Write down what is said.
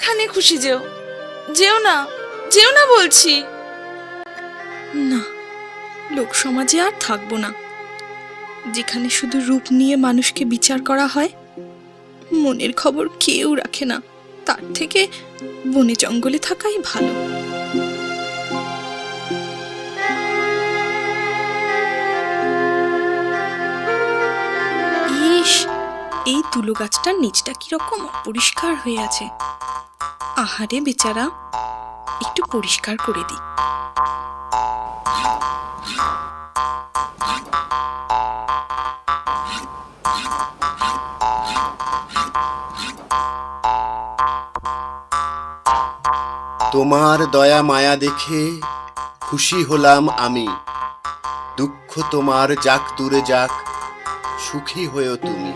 যেখানে খুশি যেও, যেও না, যেও না বলছি। না, লোক সমাজে আর থাকবো না, যেখানে শুধু রূপ নিয়ে মানুষকে বিচার করা হয়, মনের খবর কেউ রাখে না। তার থেকে বনে জঙ্গলে থাকাই ভালো। ইস, এই তুলো গাছটার নিচটা কিরকম অপরিষ্কার হয়ে আছে। আহারে বেচারা, একটু পরিষ্কার করে দিই। তোমার দয়া মায়া দেখে খুশি হলাম আমি। দুঃখ তোমার যাক দূরে যাক, সুখী হয়েও তুমি।